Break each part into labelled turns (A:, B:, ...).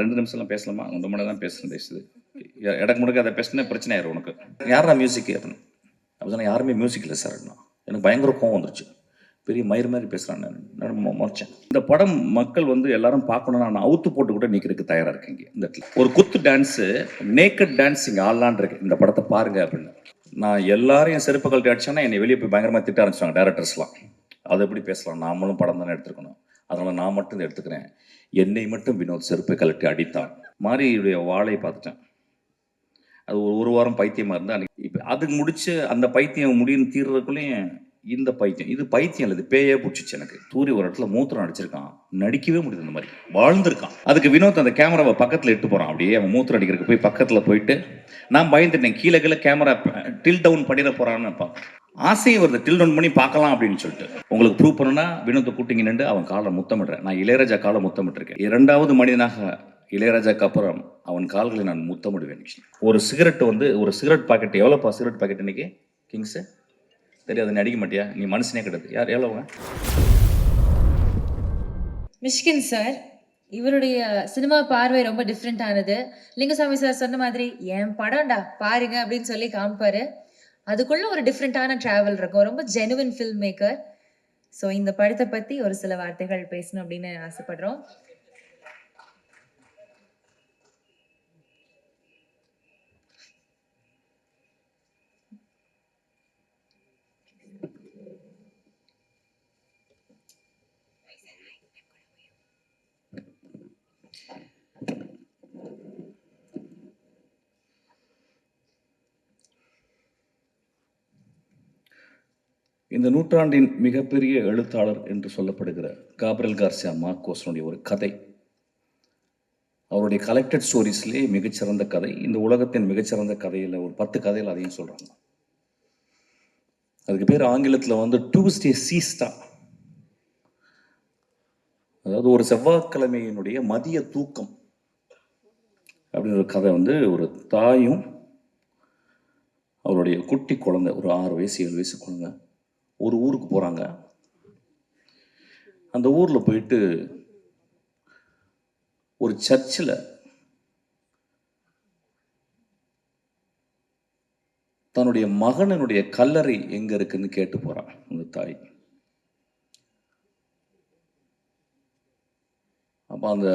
A: 2 நிமிஷம்லாம் பேசலாமா? ரொம்ப மணி தான் பேசுறேன் பேசுது. எடக்கு முடக்கு அதை பேசினா பிரச்சனை ஆயிரும் உனக்கு. யாரா மியூசிக் அப்படின்னு. அப்படி சொன்னா யாருமே மியூசிக் இல்லை சார். எனக்கு பயங்கர கோவம் வந்துருச்சு. பெரிய மயிர் மாதிரி பேசுகிறான். நான் முறைச்சேன். இந்த படம் மக்கள் வந்து எல்லாரும் பார்க்கணும்னா நான் அவுத்து போட்டு கூட நிற்கிறதுக்கு தயாராக இருக்கேங்க. இந்த இடத்துல ஒரு குத்து டான்ஸு, நேக்கட் டான்ஸ் இங்கே ஆடலான் இருக்கு. இந்த படத்தை பாருங்க அப்படின்னு. நான் எல்லாரையும் செருப்பு கழட்டி அடிச்சேன்னா என்னை வெளியே போய் பயங்கரமாக திட்ட ஆரம்பிச்சாங்க டேரக்டர்ஸ்லாம். அதை எப்படி பேசலாம், நாமளும் படம் தானே எடுத்துருக்கணும், அதனால் நான் மட்டும் இதை எடுத்துக்கிறேன், என்னை மட்டும் வினோத் செருப்பை கழட்டி அடித்தான் மாதிரியுடைய வாழை பார்த்துட்டேன். அது ஒரு வாரம் பைத்தியமாக இருந்தால் அன்றைக்கி இப்போ அதுக்கு முடிச்சு அந்த பைத்தியம் முடியும் தீர்றதுக்குள்ளேயும் இந்த பைத்தியம், இது பைத்தியம் இல்லை, இது பேயே பிடிச்சிச்சு எனக்கு. சூரிய ஒரு இடத்துல மூத்திரம் அடிச்சிருக்கான், நடிக்கவே முடியுது, இந்த மாதிரி வாழ்ந்திருக்கான். அதுக்கு வினோத் அந்த கேமராவை பக்கத்தில் எட்டு போகிறான். அப்படியே அவன் மூத்திரம் அடிக்கிறதுக்கு போய் பக்கத்தில் போயிட்டு நான் பயந்துட்டேன், கீழே கீழே கேமரா டில் டவுன் பண்ணிட போகிறான்னு நினைப்பான். ஆசையும் வருது டில் டவுன் பண்ணி பார்க்கலாம் அப்படின்னு சொல்லிட்டு. உங்களுக்கு ப்ரூவ் பண்ணுன்னா வினோத்தை கூட்டிங்க நின்று அவன் காலை முத்தமிடுறேன். நான் இளையராஜா காலை முத்தமிட்டிருக்கேன். 2வது மனிதனாக இளையராஜாக்கு அப்புறம் அவன் கால்களை நான் முத்தமிடுவேன். ஒரு சிகரெட் வந்து ஒரு சிகரெட் பாக்கெட் எவ்வளோப்பா? சிகரெட் பாக்கெட் இன்னைக்கு கிங்ஸு தெரியாது, நீ அடிக்க மாட்டியா? நீ மனுஷனே கிடையாது. யார் எவ்வளோங்க?
B: மிஷ்கின் சார், இவருடைய சினிமா பார்வை ரொம்ப டிஃப்ரெண்ட் ஆனது. லிங்குசாமி சார் சொன்ன மாதிரி என் படம்டா பாருங்க அப்படின்னு சொல்லி காமிப்பாரு. அதுக்குள்ள ஒரு டிஃப்ரெண்டான டிராவல் இருக்கும். ரொம்ப ஜெனுவின் ஃபில்ம் மேக்கர். ஸோ இந்த படத்தை பத்தி ஒரு சில வார்த்தைகள் பேசணும் அப்படின்னு ஆசைப்படுறோம்.
A: இந்த நூற்றாண்டின் மிகப்பெரிய எழுத்தாளர் என்று சொல்லப்படுகிற காப்ரியல் கார்சியா மார்கோஸனுடைய ஒரு கதை, அவருடைய கலெக்டட் ஸ்டோரிஸ்லேயே மிகச்சிறந்த கதை. இந்த உலகத்தின் மிகச்சிறந்த கதையில் ஒரு 10 கதையில் அதையும் சொல்கிறாங்க. அதுக்கு பேர் ஆங்கிலத்தில் வந்து டியூஸ்டே சீஸ்டா, அதாவது ஒரு செவ்வாய்க்கிழமையினுடைய மதிய தூக்கம் அப்படின்ற ஒரு கதை. வந்து ஒரு தாயும் அவருடைய குட்டி குழந்தை, ஒரு 6 வயசு 7 வயசு குழந்தை ஒரு ஊருக்கு போகிறாங்க. அந்த ஊரில் போயிட்டு ஒரு சர்ச்சில் தன்னுடைய மகனுடைய கல்லறை எங்கே இருக்குன்னு கேட்டு போகிறான் அந்த தாய். அப்போ அந்த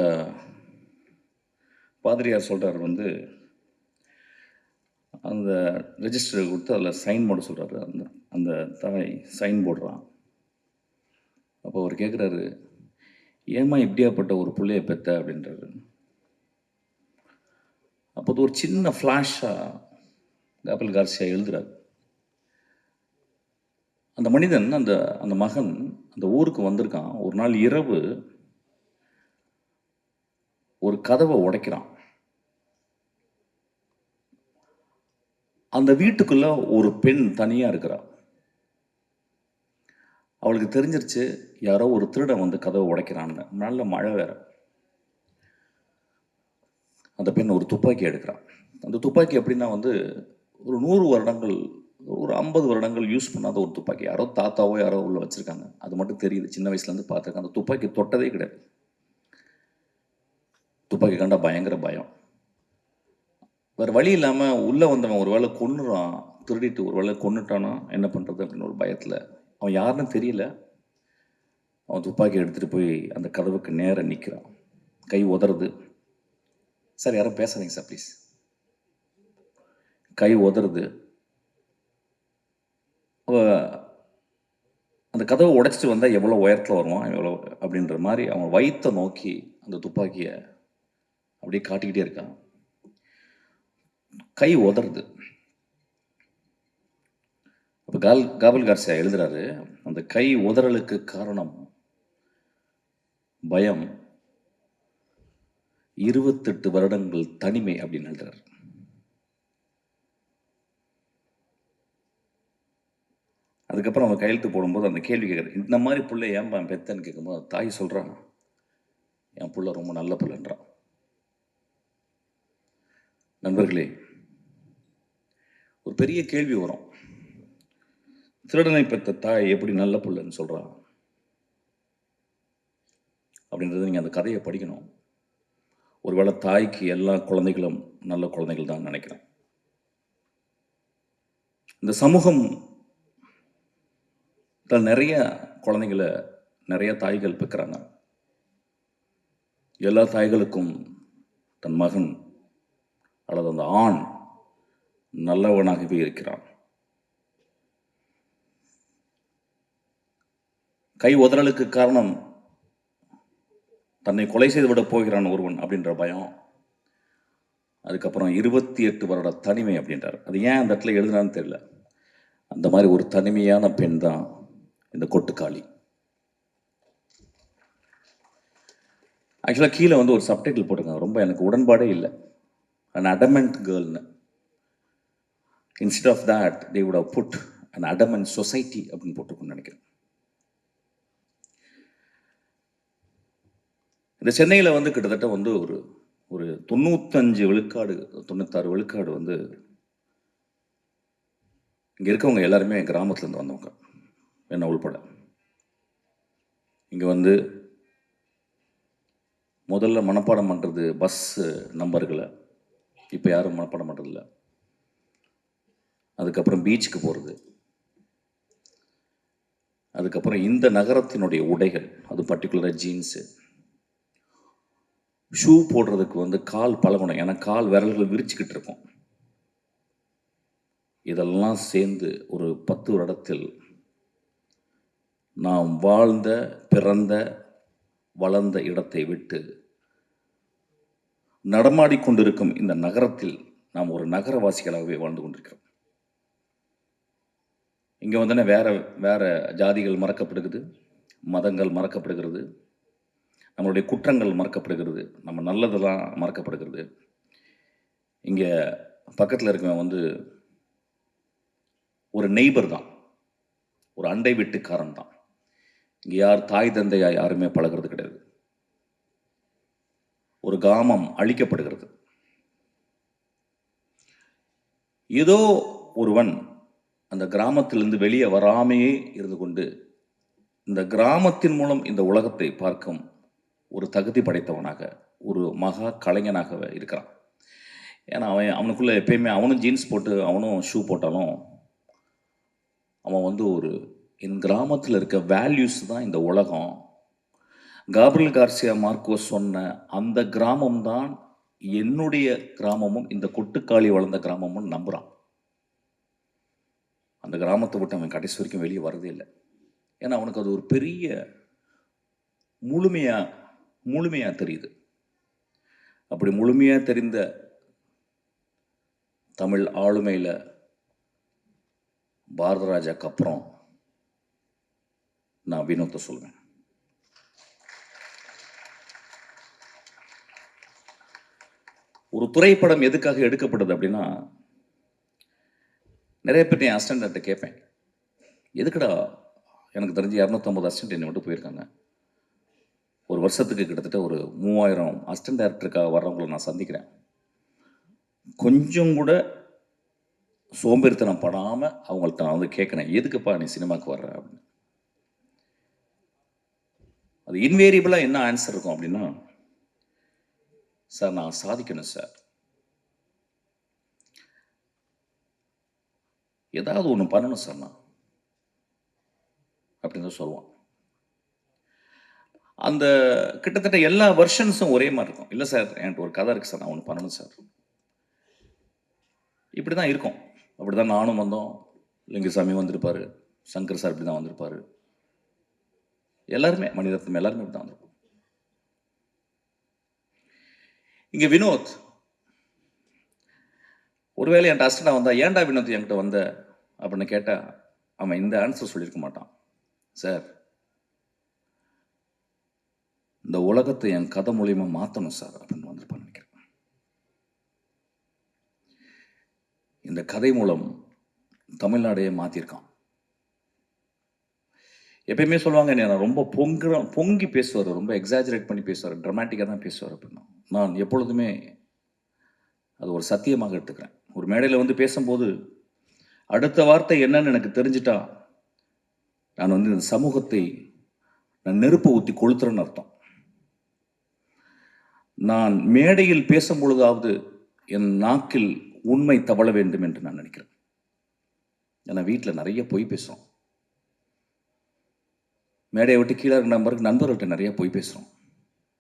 A: பாதிரியார் சொல்கிறார், வந்து அந்த ரெஜிஸ்டரை கொடுத்து அதில் சைன் போட சொல்கிறாரு. அந்த தாய் சைன் போடுறான். அப்போ அவர் கேட்குறாரு, ஏமா இப்படியாப்பட்ட ஒரு பிள்ளைய பெற்ற அப்படின்றாரு. அப்போது ஒரு சின்ன ஃப்ளாஷாக காப்ரியல் கார்சியா எழுதுறாரு. அந்த மனிதன், அந்த மகன் அந்த ஊருக்கு வந்திருக்கான். ஒரு நாள் இரவு ஒரு கதவை உடைக்கிறான். அந்த வீட்டுக்குள்ள ஒரு பெண் தனியாக இருக்கிறா. அவளுக்கு தெரிஞ்சிருச்சு யாரோ ஒரு திருடன் வந்து கதவை உடைக்கிறான்னு. நல்ல மழை வேற. அந்த பெண் ஒரு துப்பாக்கி எடுக்கிறான். அந்த துப்பாக்கி எப்படின்னா வந்து ஒரு 100 வருடங்கள், ஒரு 50 வருடங்கள் யூஸ் பண்ணாத ஒரு துப்பாக்கி. யாரோ தாத்தாவோ யாரோ உள்ள வச்சுருக்காங்க. அது மட்டும் தெரியுது. சின்ன வயசுலேருந்து பார்த்துருக்கேன். அந்த துப்பாக்கி தொட்டதே கிடையாது. துப்பாக்கி கண்டா பயங்கர பயம். வேறு வழி இல்லாமல் உள்ளே வந்தவன் ஒரு வேளை கொன்னுறான், திருடிட்டு ஒரு வேளை கொன்னுட்டானா என்ன பண்ணுறது அப்படின்னு ஒரு பயத்தில், அவன் யாருன்னு தெரியல, அவன் துப்பாக்கி எடுத்துகிட்டு போய் அந்த கதவுக்கு நேராக நிற்கிறான். கை உதறது. சார் யாரும் பேசாதீங்க சார் ப்ளீஸ். கை உதறது. அந்த கதவை உடைச்சிட்டு வந்தால் எவ்வளோ உயரத்தில் வருவான் எவ்வளோ அப்படின்ற மாதிரி அவன் வயிற்றை நோக்கி அந்த துப்பாக்கியை அப்படியே காட்டிக்கிட்டே இருக்கான். கை உதறது. அப்போ காப்ரியல் கார்சியா எழுதுறாரு, அந்த கை உதறலுக்கு காரணம் பயம், 28 வருடங்கள் தனிமை அப்படின்னு எழுதுறாரு. அதுக்கப்புறம் அவன் கையெழுத்து போடும்போது அந்த கேள்வி கேட்குறாரு, இந்த மாதிரி பிள்ளை ஏன்பா பெத்தன்னு கேட்கும்போது தாய் சொல்கிறான், என் பிள்ளை ரொம்ப நல்ல பிள்ளைன்றான். நண்பர்களே, ஒரு பெரிய கேள்வி வரும், திருடனை பெற்ற தாய் எப்படி நல்ல பிள்ளைன்னு சொல்கிறான் அப்படின்றது நீங்கள் அந்த கதையை படிக்கணும். ஒருவேளை தாய்க்கு எல்லா குழந்தைகளும் நல்ல குழந்தைகள் தான் நினைக்கிறேன். இந்த சமூகம் நிறைய குழந்தைகளை நிறைய தாய்கள் பெற்கிறாங்க. எல்லா தாய்களுக்கும் தன் மகன் அல்லது அந்த ஆண் நல்லவனாகவே இருக்கிறான். கை உதறலுக்கு காரணம் தன்னை கொலை செய்து விட போகிறான் ஒருவன் அப்படின்ற பயம். அதுக்கப்புறம் 28 வருட தனிமை அப்படின்றார். அது ஏன் அந்த இடத்துல எழுதுனான்னு தெரியல. அந்த மாதிரி ஒரு தனிமையான பெண் தான் இந்த கொட்டுக்காளி. ஆக்சுவலாக கீழே வந்து ஒரு சப்டைட்டில் போட்டிருக்காங்க, ரொம்ப எனக்கு உடன்பாடே இல்லை. an adamant girlனு. instead of that they would have put an adamant society அப்படின்னு போட்டிருக்குன்னு நினைக்கிறேன். இந்த சென்னையில் வந்து கிட்டத்தட்ட வந்து ஒரு 95 விழுக்காடு 96 விழுக்காடு வந்து இங்கே இருக்கவங்க எல்லாருமே கிராமத்துலேருந்து வந்தவங்க, என்ன உள்பட. இங்கே வந்து முதல்ல மனப்பாடம் பண்ணுறது பஸ் நம்பர்களை, இப்போ யாரும் மனப்பாடம் பண்ணுறதில்ல. அதுக்கப்புறம் பீச்சுக்கு போகிறது, அதுக்கப்புறம் இந்த நகரத்தினுடைய உடைகள், அது பர்டிகுலராக ஜீன்ஸு, ஷூ போடுறதுக்கு வந்து கால் பழகணும், ஏன்னா கால் விரல்கள் விரிச்சுக்கிட்டு இருக்கும். இதெல்லாம் சேர்ந்து ஒரு 10 வருடத்தில் நாம் வாழ்ந்த பிறந்த வளர்ந்த இடத்தை விட்டு நடமாடிக்கொண்டிருக்கும் இந்த நகரத்தில் நாம் ஒரு நகரவாசிகளாகவே வாழ்ந்து கொண்டிருக்கிறோம். இங்கே வந்தோடனே வேற வேற ஜாதிகள் மறக்கப்படுகிறது, மதங்கள் மறக்கப்படுகிறது, நம்மளுடைய குற்றங்கள் மறக்கப்படுகிறது, நம்ம நல்லதெல்லாம் மறக்கப்படுகிறது. இங்கே பக்கத்தில் இருக்கவன் வந்து ஒரு நெய்பர் தான், ஒரு அண்டை வீட்டுக்காரன் தான். இங்கே யார் தாய் தந்தையா யாருமே பழகிறது கிடையாது. ஒரு கிராமம் அழிக்கப்படுகிறது. ஏதோ ஒருவன் அந்த கிராமத்திலிருந்து வெளியே வராமையே இருந்து கொண்டு இந்த கிராமத்தின் மூலம் இந்த உலகத்தை பார்க்கும் ஒரு தகுதி படைத்தவனாக, ஒரு மகா கலைஞனாக இருக்கிறான். ஏன்னா அவனுக்குள்ள எப்பயுமே அவனும் ஜீன்ஸ் போட்டு அவனும் ஷூ போட்டாலும் அவன் வந்து என் கிராமத்தில் இருக்க வேல்யூஸ் தான் இந்த உலகம். காப்ரியல் கார்சியா மார்க்கோஸ் சொன்ன அந்த கிராமம் தான் என்னுடைய கிராமமும் இந்த கொட்டுக்காளி வளர்ந்த கிராமமும் நம்புகிறான். அந்த கிராமத்தை விட்டு அவன் கடைசி வரைக்கும் வெளியே வரதே இல்லை. ஏன்னா அவனுக்கு அது ஒரு பெரிய முழுமையா தெரியுது. அப்படி முழுமையா தெரிந்த தமிழ் ஆளுமையில் பாரதராஜாக்கு அப்புறம் நான் வினோத்தை சொல்லுவேன். ஒரு திரைப்படம் எதுக்காக எடுக்கப்படுது அப்படின்னா, நிறைய பேர் என் அசிஸ்டன்ட்ட கேட்பேன், எதுக்குடா, எனக்கு தெரிஞ்சு 250 அசிஸ்டன்ட் என்னை விட்டு போயிருக்காங்க. ஒரு வருஷத்துக்கு கிட்டத்தட்ட ஒரு 3000 அசிஸ்டன்ட் டைரக்டருக்காக வர்றவங்களை நான் சந்திக்கிறேன். கொஞ்சம் கூட சோம்பேறித்தனம் படாமல் அவங்கள்ட்ட நான் வந்து கேட்குறேன், எதுக்குப்பா நீ சினிமாவுக்கு வர்ற அப்படின்னு. அது இன்வேரியபிளாக என்ன ஆன்சர் இருக்கும் அப்படின்னா, சார் நான் சாதிக்கணும் சார், ஏதாவது ஒன்று பண்ணணும் சார் நான் அப்படின்னு தான் சொல்லுவான். அந்த கிட்டத்தட்ட எல்லா வெர்ஷன்ஸும் ஒரே மாதிரி இருக்கும். இல்லை சார் என்கிட்ட ஒரு கதை இருக்குது சார், நான் ஒன்று பண்ணணும் சார். இப்படி தான் இருக்கும். அப்படி தான் நானும் வந்தோம், லிங்குசாமி வந்திருப்பார், சங்கர் சார் இப்படி தான் வந்திருப்பார், எல்லாருமே மணிரத்னம் எல்லாருமே இப்படி தான் வந்திருப்போம். இங்கே வினோத் ஒருவேளை என்கிட்ட அசிஸ்டண்டாக வந்தா, ஏன்டா வினோத் என்கிட்ட வந்த அப்படின்னு கேட்டால் அவன் இந்த ஆன்சர் சொல்லியிருக்க மாட்டான். சார் இந்த உலகத்தை என் கதை மூலியமா மாற்றணும் சார் அப்படின்னு வந்திருப்பான்னு நினைக்கிறேன். இந்த கதை மூலம் தமிழ்நாடையே மாற்றிருக்கான். எப்பயுமே சொல்லுவாங்க, நான் ரொம்ப பொங்கி பேசுவார், ரொம்ப எக்ஸாஜரேட் பண்ணி பேசுவார், ட்ராமாட்டிக்காக தான் பேசுவார் அப்படின்னா நான் எப்பொழுதுமே அது ஒரு சத்தியமாக எடுத்துக்கிறேன். ஒரு மேடையில் வந்து பேசும்போது அடுத்த வார்த்தை என்னன்னு எனக்கு தெரிஞ்சிட்டா நான் வந்து இந்த சமூகத்தை நான் நெருப்பு ஊற்றி கொளுத்துறேன்னு அர்த்தம். நான் மேடையில் பேசும் பொழுதாவது என் நாக்கில் உண்மை தவழ வேண்டும் என்று நான் நினைக்கிறேன். ஏன்னா வீட்டில் நிறைய பொய் பேசுகிறோம். மேடையை விட்டு கீழே இருக்கிற நண்பர்கள்ட்ட நிறைய பொய் பேசுகிறோம்.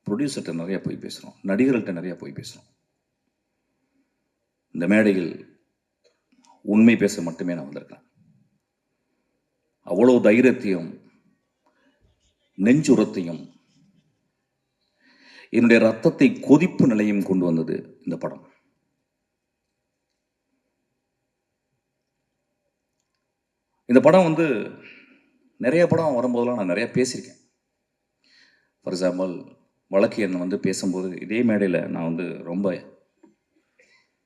A: ப்ரொடியூசர்கிட்ட நிறைய பொய் பேசுகிறோம். நடிகர்கள்ட்ட நிறைய பொய் பேசுகிறோம். இந்த மேடையில் உண்மை பேச மட்டுமே நான் வந்திருக்கேன். அவ்வளோ தைரியத்தையும் நெஞ்சுரத்தையும் என்னுடைய ரத்தத்தை கொதிப்பு நிலையும் கொண்டு வந்தது இந்த படம். இந்த படம் நிறைய படம் வரும்போதெல்லாம் நான் நிறைய பேசியிருக்கேன். ஃபார் எக்ஸாம்பிள் வழக்கு எண்ணை பேசும்போது இதே மேடையில் நான் ரொம்ப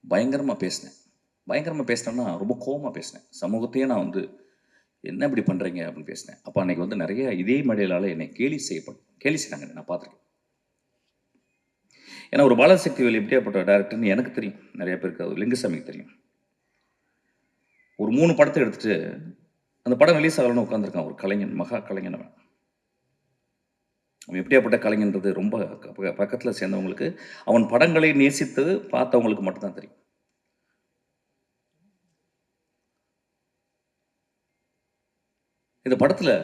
A: பயங்கரமாக பேசினேன். பயங்கரமாக பேசினேன்னா ரொம்ப கோபமாக பேசினேன். சமூகத்தையே நான் என்ன இப்படி பண்ணுறீங்க அப்படின்னு பேசினேன். அப்போ அன்றைக்கி நிறைய இதே மேடையிலால் என்னை கேலி செய்கிறாங்க. நான் பார்த்துருக்கேன். ஏன்னா ஒரு பாலசக்திவேல் எப்படியாப்பட்ட டேரக்டர்னு எனக்கு தெரியும், நிறைய பேருக்கு அது லிங்குசாமிக்கு தெரியும். ஒரு 3 படத்தை எடுத்துகிட்டு அந்த படம் ரிலீஸ் ஆகலன்னு உட்காந்துருக்கான் ஒரு கலைஞன், மகா கலைஞன். அவன் எப்படியாப்பட்ட கலைஞன்றது ரொம்ப பக்கத்தில் சேர்ந்தவங்களுக்கு, அவன் படங்களை நேசித்தது பார்த்தவங்களுக்கு மட்டும்தான் தெரியும். இந்த படத்தில்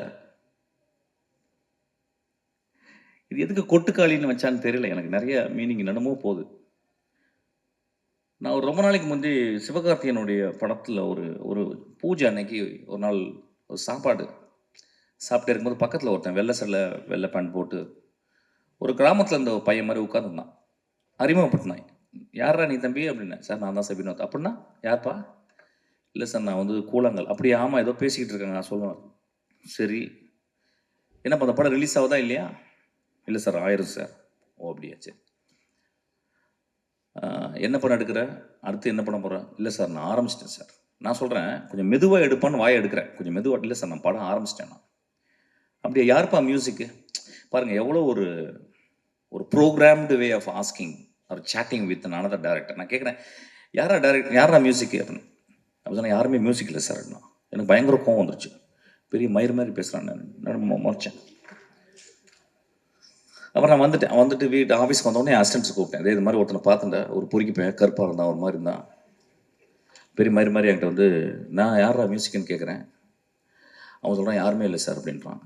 A: இது எதுக்கு கொட்டுக்காளின்னு வச்சான்னு தெரியல. எனக்கு நிறைய மீனிங் என்னமோ போகுது. நான் ரொம்ப நாளைக்கு முந்தி சிவகார்த்தியனுடைய படத்தில் ஒரு பூஜை அன்னைக்கு ஒரு நாள் ஒரு சாப்பாடு சாப்பிட்டு இருக்கும்போது பக்கத்தில் ஒருத்தன் வெள்ளை சட்டை வெள்ளை பேண்ட் போட்டு ஒரு கிராமத்தில் இருந்த பையன் மாதிரி உட்காந்துருந்தான். அறிமுகப்படுத்தினான். யாரா நீ தம்பி அப்படின்னா, சார் நான் தான் சபினோத். அப்படின்னா யார்ப்பா? இல்லை சார் நான் கூழாங்கல். அப்படி ஆமாம் ஏதோ பேசிக்கிட்டு இருக்காங்க நான் சொல்லுவேன். சரி என்னப்பா அந்த படம் ரிலீஸ் ஆகுதா இல்லையா? இல்லை சார் ஆயிரும் சார். ஓ அப்படியா, சரி. என்ன படம் எடுக்கிற? அடுத்து என்ன படம் போகிறேன்? இல்லை சார் நான் ஆரம்பிச்சிட்டேன் சார். நான் சொல்கிறேன் கொஞ்சம் மெதுவாக எடுப்பான்னு வாயை எடுக்கிறேன். கொஞ்சம் மெதுவாக. இல்லை சார் நான் படம் ஆரம்பிச்சிட்டேன் நான். அப்படியே யாருப்பா மியூசிக்கு? பாருங்கள் எவ்வளோ ஒரு ப்ரோக்ராம்டு வே ஆஃப் ஆஸ்கிங் ஒரு சேட்டிங் வித் அனதர் டேரக்டர். நான் கேட்குறேன் யாரா மியூசிக்கு அப்படின்னு. அப்படி சொன்னால் யாருமே மியூசிக் இல்லை சார். எனக்கு பயங்கர கோவம் வந்துருச்சு. பெரிய மயிர் மாதிரி பேசுகிறான். நான் முறைச்சேன். அப்புறம் நான் வந்துட்டு வீட்டு ஆஃபீஸ்க்கு வந்தோடனே அசிஸ்டன்ட்ஸ் கூப்பிட்டேன். இது மாதிரி ஒருத்தனை பார்த்துட்டேன். ஒரு பொறுக்கி பையன் கருப்பாக இருந்தான், ஒரு மாதிரி இருந்தான். பெரிய மாதிரி என்கிட்ட நான் யாரா மியூசிக்னு கேட்குறேன். அவன் சொல்கிறான் யாருமே இல்லை சார் அப்படின்றான்.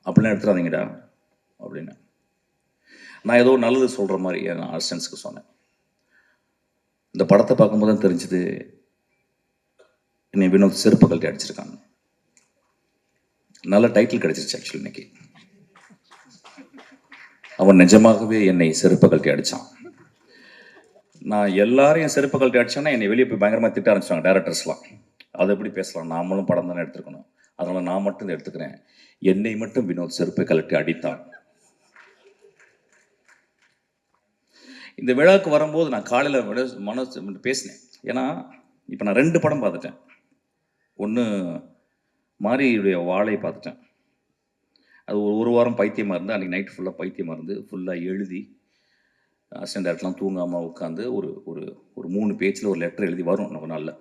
A: அப்படிலாம் எடுத்துடாதீங்கடா அப்படின்னு நான் ஏதோ நல்லது சொல்கிற மாதிரி நான் அசிஸ்டன்ட்ஸ்க்கு சொன்னேன். இந்த படத்தை பார்க்கும்போது தான் தெரிஞ்சுது என்னை வினோத் செருப்பு கழட்டி அடிச்சிருக்காங்க. நல்ல டைட்டில் கிடைச்சிருச்சு ஆக்சுவலி இன்னைக்கு. அவன் நிஜமாகவே என்னை செருப்பு கழட்டி அடித்தான். நான் எல்லாரையும் செருப்பு கழட்டி அடிச்சேன்னா என்னை வெளியே போய் பயங்கரமாக திட்ட ஆரம்பிச்சாங்க டேரக்டர்ஸ்லாம். அதை எப்படி பேசலாம், நாமளும் படம் தானே எடுத்துருக்கணும், அதனால் நான் மட்டும் இதை எடுத்துக்கிறேன். என்னை மட்டும் வினோத் செருப்பை கழட்டி அடித்தான். இந்த விழாவுக்கு வரும்போது நான் காலையில் மனசு பேசினேன். ஏன்னா இப்போ நான் 2 படம் பார்த்துட்டேன். ஒன்று மாரியுடைய வாழை பார்த்துட்டேன். அது ஒரு வாரம் பைத்தியமாக இருந்து அன்றைக்கி நைட் ஃபுல்லாக பைத்தியமாக இருந்து ஃபுல்லாக எழுதி அசிஸ்டன்ட் டேரக்டர்லாம் தூங்காமல் உட்காந்து ஒரு 3 பேஜில் ஒரு லெட்டர் எழுதி வரும் நம்ம நாளில்.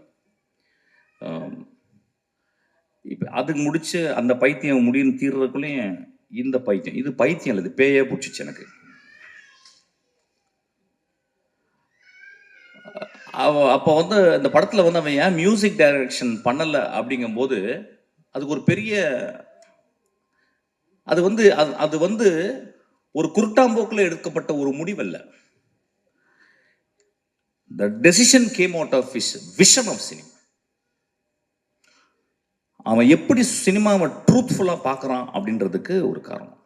A: இப்போ அதுக்கு முடிச்சு அந்த பைத்தியம் முடியும் தீர்றதுக்குள்ளேயும் இந்த பைத்தியம், இது பைத்தியம் இல்லை, இது பேயே பிடிச்சிச்சு எனக்கு. அப்போ அந்த படத்தில் அவன் ஏன் மியூசிக் டைரக்ஷன் பண்ணலை அப்படிங்கும்போது அதுக்கு ஒரு பெரிய அது ஒரு குருட்டாம்போக்கில் எடுக்கப்பட்ட ஒரு முடிவல்ல. The decision came out of his vision of cinema. அவன் எப்படி சினிமாவை ட்ரூத்ஃபுல்லாக பார்க்குறான் அப்படின்றதுக்கு ஒரு காரணம்.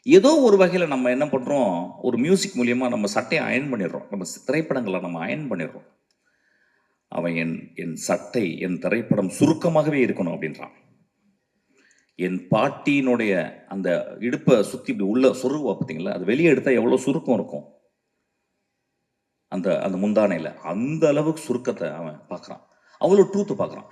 A: ஏதோ ஒரு வகையில் நம்ம என்ன பண்ணுறோம், ஒரு மியூசிக் மூலியமாக நம்ம சட்டையை அயன் பண்ணிடுறோம், நம்ம திரைப்படங்களை நம்ம அயன் பண்ணிடுறோம். அவன் என் சட்டை என் திரைப்படம் சுருக்கமாகவே இருக்கணும் அப்படின்றான். என் பாட்டியினுடைய அந்த இடுப்பை சுற்றி இப்படி உள்ள சொருவா பார்த்தீங்களா, அது வெளியே எடுத்தால் எவ்வளோ சுருக்கம் இருக்கும் அந்த முந்தானையில், அந்த அளவுக்கு சுருக்கத்தை அவன் பார்க்குறான். அவ்வளோ ட்ரூத்து பார்க்குறான்.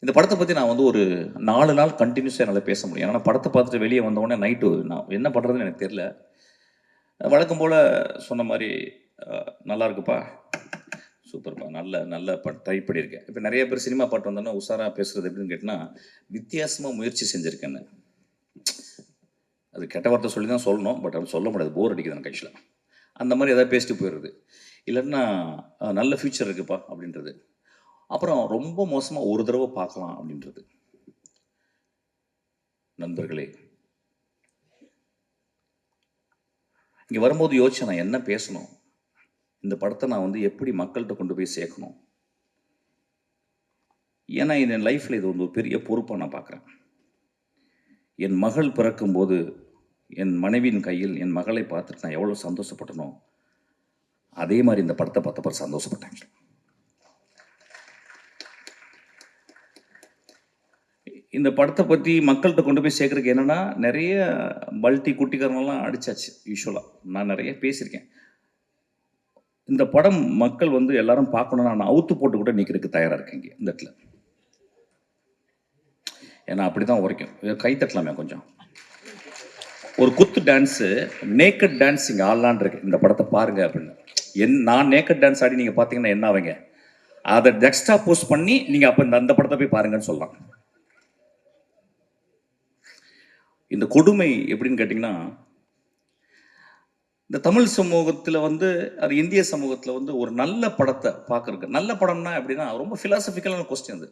A: இந்த படத்தை பற்றி நான் ஒரு 4 நாள் கண்டினியூஸாக என்னால் பேச முடியும். ஆனால் படத்தை பார்த்துட்டு வெளியே வந்தோடனே நைட்டு நான் என்ன பண்ணுறதுன்னு எனக்கு தெரியல. வழக்கம் போல் சொன்ன மாதிரி நல்லா இருக்குப்பா, சூப்பர்ப்பா, நல்ல ட்ரை பண்ணியிருக்கேன். இப்போ நிறைய பேர் சினிமா பாட்டு வந்தோன்னா உஷாராக பேசுகிறது எப்படின்னு கேட்டால் வித்தியாசமாக முயற்சி செஞ்சுருக்கேன்னு. அது கெட்ட வார்த்தை சொல்லி தான் சொல்லணும், பட் அது சொல்ல முடியாது, போர் அடிக்குது எனக்கு ஆக்சுவலாக. அந்த மாதிரி எதாவது பேசிட்டு போயிடுறது. இல்லைன்னா நல்ல ஃப்யூச்சர் இருக்குப்பா அப்படின்றது. அப்புறம் ரொம்ப மோசமாக ஒரு தடவை பார்க்கலாம் அப்படின்றது. நண்பர்களே, இங்கே வரும்போது யோசிச்சேன், நான் என்ன பேசணும், இந்த படத்தை நான் வந்து எப்படி மக்கள்கிட்ட கொண்டு போய் சேர்க்கணும். ஏன்னா என் லைஃப்பில் இது வந்து ஒரு பெரிய பொறுப்பாக நான் பார்க்குறேன். என் மகள் பிறக்கும்போது என் மனைவியின் கையில் என் மகளை பார்த்துட்டு நான் எவ்வளோ சந்தோஷப்பட்டனோ, அதே மாதிரி இந்த படத்தை பார்த்தப்ப சந்தோஷப்பட்டேன். இந்த படத்தை பற்றி மக்கள்கிட்ட கொண்டு போய் சேர்க்குறதுக்கு என்னென்னா, நிறைய மல்டி குட்டிக்காரனெல்லாம் அடித்தாச்சு. யூஸ்வலாக நான் நிறைய பேசியிருக்கேன். இந்த படம் மக்கள் வந்து எல்லாரும் பார்க்கணும்னா நான் அவுத்து போட்டு கூட நிற்கிறதுக்கு தயாராக இருக்கேன் இங்கே இந்த இடத்துல. ஏன்னா அப்படி தான் உரைக்கும். கை தட்டலாமே கொஞ்சம். ஒரு குத்து டான்ஸு, நேக்கட் டான்ஸ் இங்கே ஆடலான் இருக்கு, இந்த படத்தை பாருங்க அப்படின்னு. நான் நேக்கட் டான்ஸ் ஆடி நீங்கள் பார்த்தீங்கன்னா என்ன ஆவீங்க, அதை டெக்ஸ்ட்ரா போஸ்ட் பண்ணி நீங்கள் அப்போ அந்த படத்தை போய் பாருங்கன்னு சொல்லலாம். இந்த கொடுமை எப்படின்னு கேட்டிங்கன்னா, இந்த தமிழ் சமூகத்தில் வந்து அது இந்திய சமூகத்தில் வந்து ஒரு நல்ல படத்தை பார்க்குறதுக்கு, நல்ல படம்னா எப்படின்னா ரொம்ப ஃபிலாசபிக்கலான கொஸ்டின் அது.